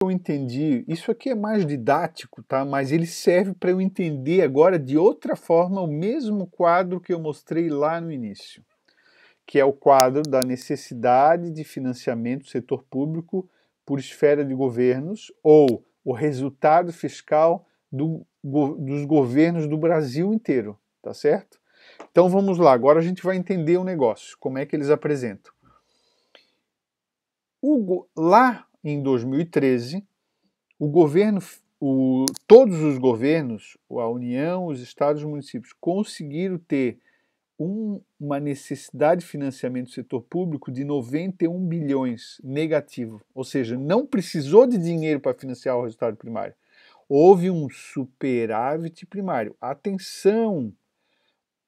eu entendi, isso aqui é mais didático, tá? Mas ele serve para eu entender agora de outra forma o mesmo quadro que eu mostrei lá no início, que é o quadro da necessidade de financiamento do setor público por esfera de governos, ou o resultado fiscal dos governos do Brasil inteiro, tá certo? Então vamos lá, agora a gente vai entender o negócio, como é que eles apresentam. Lá em 2013, todos os governos, a União, os estados e os municípios, conseguiram ter uma necessidade de financiamento do setor público de 91 bilhões negativo, ou seja, não precisou de dinheiro para financiar o resultado primário. Houve um superávit primário. Atenção!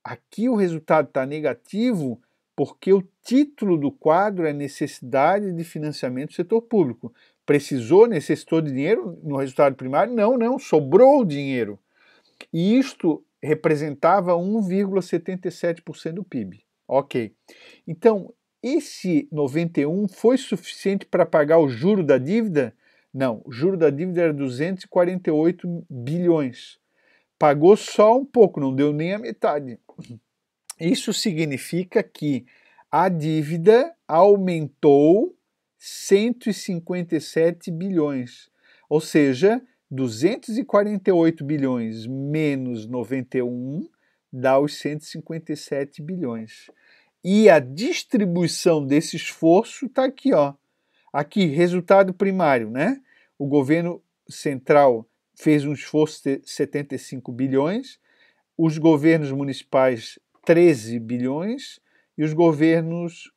Aqui o resultado está negativo porque o título do quadro é necessidade de financiamento do setor público. Necessitou de dinheiro no resultado primário? Não, sobrou dinheiro. E isto representava 1,77% do PIB. Ok. Então, esse 91 foi suficiente para pagar o juro da dívida? Não, o juro da dívida era 248 bilhões. Pagou só um pouco, não deu nem a metade. Isso significa que a dívida aumentou 157 bilhões, ou seja, 248 bilhões menos 91 dá os 157 bilhões. E a distribuição desse esforço está aqui, ó. Aqui, resultado primário, né? O governo central fez um esforço de 75 bilhões, os governos municipais 13 bilhões e os governos,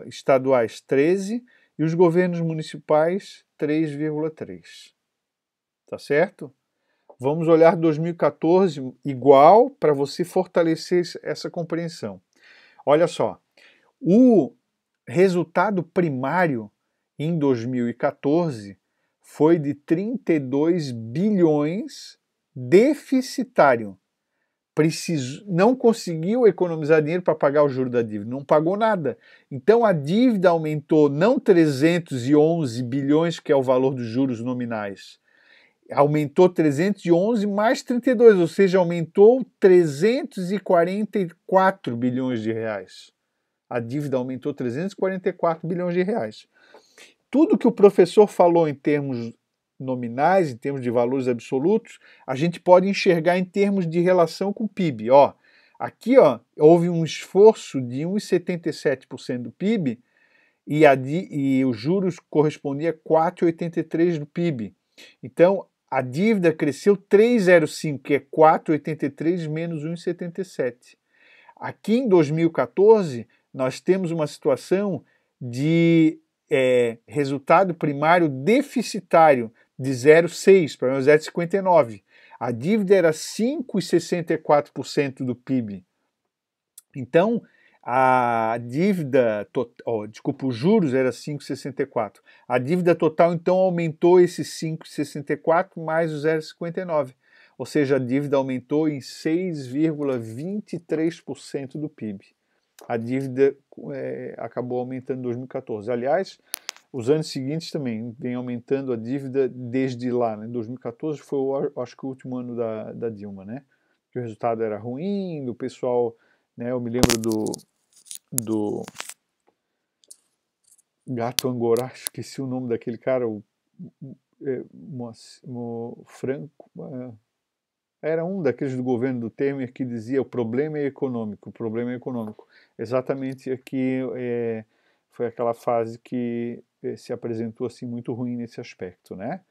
estaduais 13 e os governos municipais 3,3. Tá certo? Vamos olhar 2014 igual para você fortalecer essa compreensão. Olha só, o resultado primário em 2014 foi de 32 bilhões deficitário. Não conseguiu economizar dinheiro para pagar o juro da dívida, não pagou nada. Então a dívida aumentou não 311 bilhões, que é o valor dos juros nominais, aumentou 311 mais 32, ou seja, aumentou 344 bilhões de reais. A dívida aumentou 344 bilhões de reais. Tudo que o professor falou em termos nominais, em termos de valores absolutos, a gente pode enxergar em termos de relação com o PIB. Ó, aqui ó, houve um esforço de 1,77% do PIB e os juros correspondiam a 4,83% do PIB. Então, a dívida cresceu 3,05%, que é 4,83% menos 1,77%. Aqui em 2014, nós temos uma situação de resultado primário deficitário de 0,6 para 0,59. A dívida era 5,64% do PIB. Então, a dívida, os juros era 5,64. A dívida total, então, aumentou esses 5,64 mais o 0,59. Ou seja, a dívida aumentou em 6,23% do PIB. A dívida acabou aumentando em 2014. Aliás, os anos seguintes também vem aumentando a dívida desde lá. Né? 2014 foi, acho que, o último ano da Dilma, né? Que o resultado era ruim, do pessoal, né? Eu me lembro do Gato Angorá, esqueci o nome daquele cara, o Franco, era um daqueles do governo do Temer que dizia o problema é econômico, o problema é econômico. Exatamente aqui foi aquela fase que se apresentou assim muito ruim nesse aspecto, né?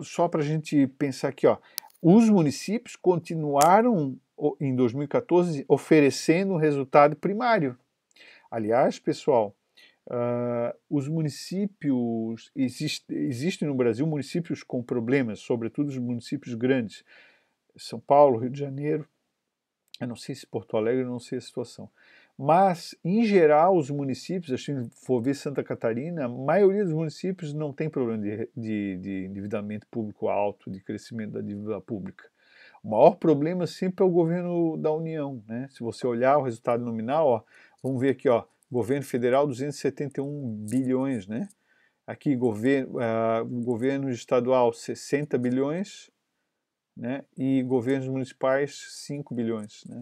Só para a gente pensar aqui, ó, os municípios continuaram em 2014 oferecendo um resultado primário. Aliás, pessoal, os municípios, existem no Brasil municípios com problemas, sobretudo os municípios grandes, São Paulo, Rio de Janeiro, eu não sei se Porto Alegre, eu não sei a situação. Mas, em geral, os municípios, se for ver Santa Catarina, a maioria dos municípios não tem problema de endividamento público alto, de crescimento da dívida pública. O maior problema sempre é o governo da União, né? Se você olhar o resultado nominal, ó, vamos ver aqui, ó, governo federal 271 bilhões, né? Aqui, o governo estadual, 60 bilhões, né? E governos municipais, 5 bilhões. Né?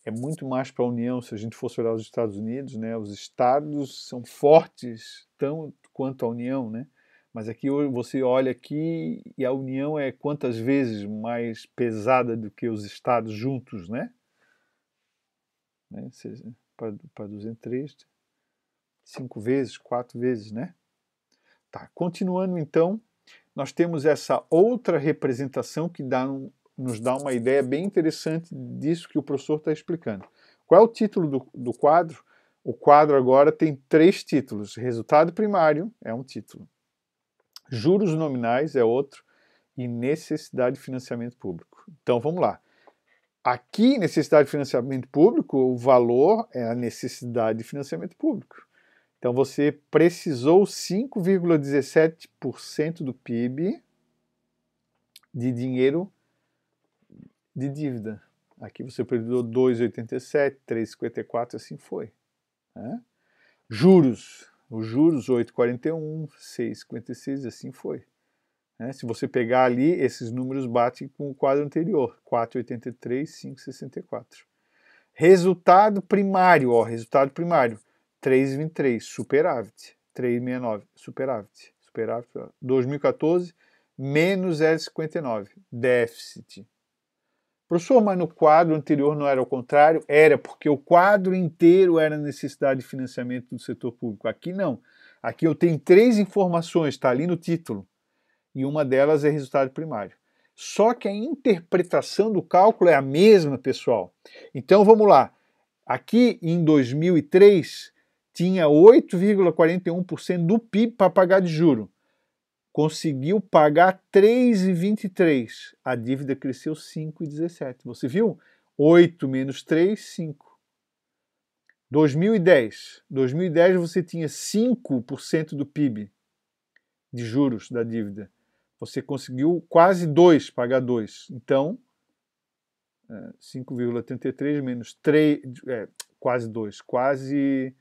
É muito mais para a União, se a gente fosse olhar os Estados Unidos, né? Os estados são fortes, tanto quanto a União, né? Mas aqui você olha aqui e a União é quantas vezes mais pesada do que os estados juntos, né? Para 203, 5 vezes, 4 vezes, né? Tá, continuando então, nós temos essa outra representação que nos dá uma ideia bem interessante disso que o professor está explicando. Qual é o título do quadro? O quadro agora tem 3 títulos. Resultado primário é um título. Juros nominais é outro. E necessidade de financiamento público. Então vamos lá. Aqui, necessidade de financiamento público, o valor é a necessidade de financiamento público. Então você precisou 5,17% do PIB de dinheiro de dívida. Aqui você precisou 2,87, 3,54, assim foi. Né? Juros, os juros 8,41, 6,56, assim foi. Né? Se você pegar ali, esses números batem com o quadro anterior, 4,83, 5,64. Resultado primário, resultado primário, 3,23, superávit, 3,69, superávit, 2014, menos 0,59, déficit. Professor, mas no quadro anterior não era o contrário? Era, porque o quadro inteiro era necessidade de financiamento do setor público. Aqui não. Aqui eu tenho 3 informações, está ali no título, e uma delas é resultado primário. Só que a interpretação do cálculo é a mesma, pessoal. Então vamos lá. Aqui em 2003 tinha 8,41% do PIB para pagar de juro. Conseguiu pagar 3,23. A dívida cresceu 5,17. Você viu? 8 menos 3, 5. 2010 você tinha 5% do PIB de juros da dívida. Você conseguiu quase 2, pagar 2. Então, 5,33 menos 3, quase 2, quase...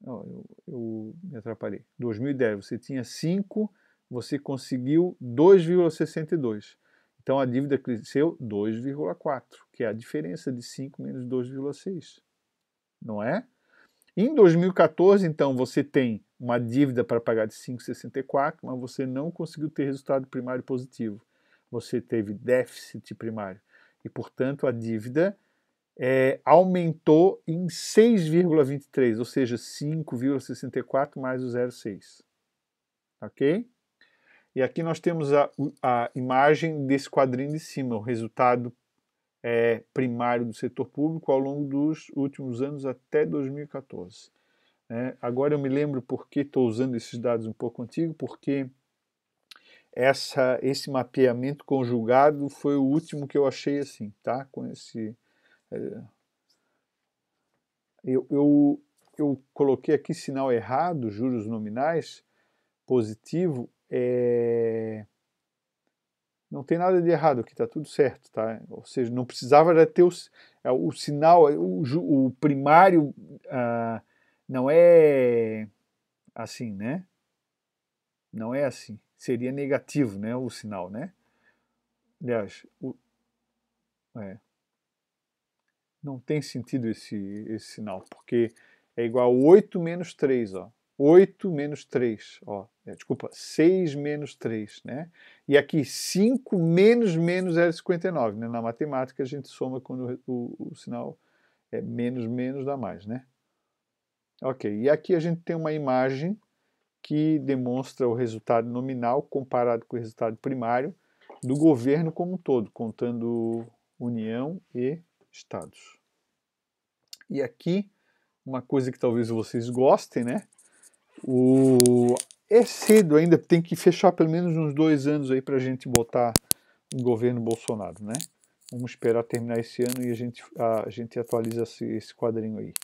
Não, eu me atrapalhei. 2010, você tinha 5, você conseguiu 2,62. Então, a dívida cresceu 2,4, que é a diferença de 5 menos 2,6. Não é? Em 2014, então, você tem uma dívida para pagar de 5,64, mas você não conseguiu ter resultado primário positivo. Você teve déficit primário. E, portanto, a dívida aumentou em 6,23, ou seja, 5,64 mais o 0,6. Ok? E aqui nós temos a imagem desse quadrinho de cima, o resultado primário do setor público ao longo dos últimos anos até 2014. Agora eu me lembro porque estou usando esses dados um pouco antigos, porque esse mapeamento conjugado foi o último que eu achei assim, tá? Com esse... Eu coloquei aqui sinal errado, juros nominais, positivo, não tem nada de errado aqui, está tudo certo, tá? Ou seja, não precisava ter o sinal, o primário não é assim, né? Não é assim, seria negativo, né, o sinal, né? Aliás, não tem sentido esse sinal, porque é igual a 8 menos 3, ó. 8 menos 3, ó. Desculpa, 6 menos 3, né? E aqui 5 menos 0,59, né? Na matemática a gente soma quando o sinal é menos dá mais, né? Ok, e aqui a gente tem uma imagem que demonstra o resultado nominal comparado com o resultado primário do governo como um todo, contando União e Estados. E aqui, uma coisa que talvez vocês gostem, né? É cedo ainda, tem que fechar pelo menos uns 2 anos aí para a gente botar o governo Bolsonaro, né? Vamos esperar terminar esse ano e a gente atualiza esse quadrinho aí.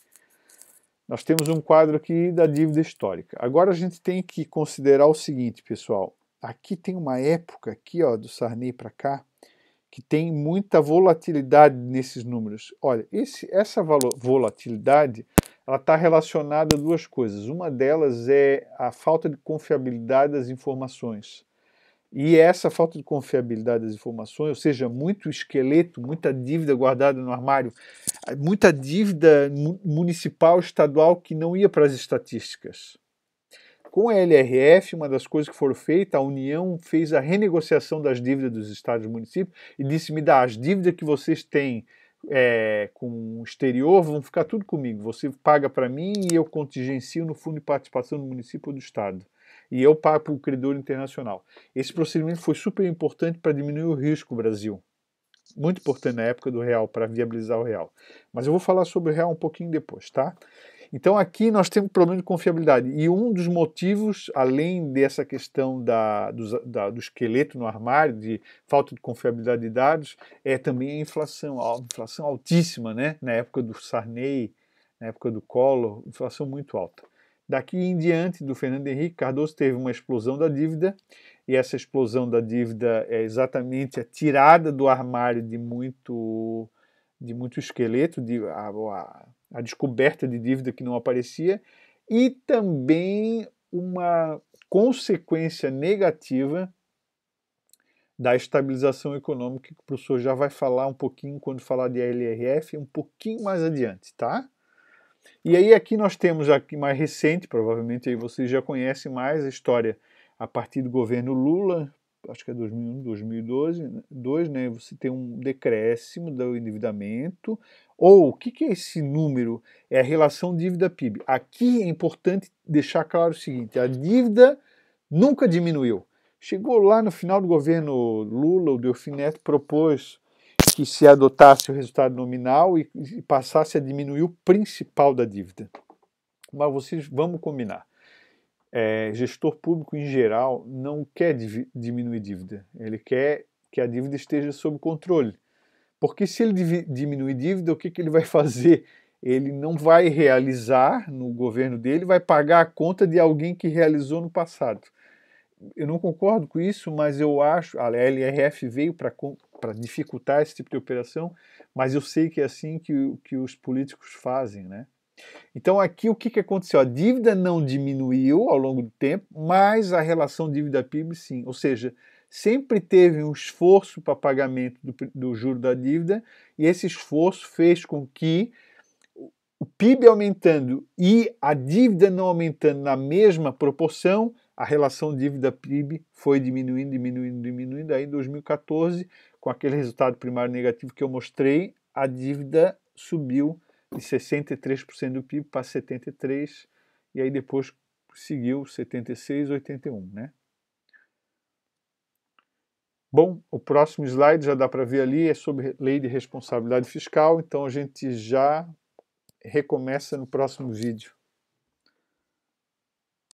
Nós temos um quadro aqui da dívida histórica. Agora a gente tem que considerar o seguinte, pessoal. Aqui tem uma época, aqui, ó, do Sarney para cá, que tem muita volatilidade nesses números. Olha, essa volatilidade, ela está relacionada a duas coisas. Uma delas é a falta de confiabilidade das informações. E essa falta de confiabilidade das informações, ou seja, muito esqueleto, muita dívida guardada no armário, muita dívida municipal, estadual que não ia para as estatísticas. Com a LRF, uma das coisas que foram feitas, a União fez a renegociação das dívidas dos estados e municípios e disse: me dá as dívidas que vocês têm com o exterior, vão ficar tudo comigo. Você paga para mim e eu contingencio no fundo de participação do município ou do estado. E eu pago para o credor internacional. Esse procedimento foi super importante para diminuir o risco do Brasil. Muito importante na época do real, para viabilizar o real. Mas eu vou falar sobre o real um pouquinho depois, tá? Então aqui nós temos problema de confiabilidade. E um dos motivos, além dessa questão do esqueleto no armário, de falta de confiabilidade de dados, é também a inflação altíssima, né? Na época do Sarney, na época do Collor, inflação muito alta. Daqui em diante, do Fernando Henrique Cardoso, teve uma explosão da dívida, e essa explosão da dívida é exatamente a tirada do armário de muito esqueleto, a descoberta de dívida que não aparecia, e também uma consequência negativa da estabilização econômica, que o professor já vai falar um pouquinho quando falar de LRF, um pouquinho mais adiante, tá? E aí aqui nós temos aqui mais recente, provavelmente aí vocês já conhecem mais a história a partir do governo Lula, acho que é 2001, 2012, né? Você tem um decréscimo do endividamento, ou o que é esse número? É a relação dívida-PIB. Aqui é importante deixar claro o seguinte, a dívida nunca diminuiu. Chegou lá no final do governo Lula, o Delfim Neto propôs que se adotasse o resultado nominal e passasse a diminuir o principal da dívida. Mas vocês, vamos combinar. Gestor público em geral não quer diminuir dívida, ele quer que a dívida esteja sob controle. Porque se ele diminuir dívida, o que ele vai fazer? Ele não vai realizar no governo dele, vai pagar a conta de alguém que realizou no passado. Eu não concordo com isso, mas eu acho, a LRF veio para dificultar esse tipo de operação, mas eu sei que é assim que os políticos fazem, né? Então aqui o que aconteceu? A dívida não diminuiu ao longo do tempo, mas a relação dívida-PIB sim, ou seja, sempre teve um esforço para pagamento do juro da dívida, e esse esforço fez com que o PIB aumentando e a dívida não aumentando na mesma proporção, a relação dívida-PIB foi diminuindo, aí em 2014, com aquele resultado primário negativo que eu mostrei, a dívida subiu de 63% do PIB para 73%, e aí depois seguiu 76, 81, né? Bom, o próximo slide já dá para ver ali, é sobre lei de responsabilidade fiscal, então a gente já recomeça no próximo vídeo.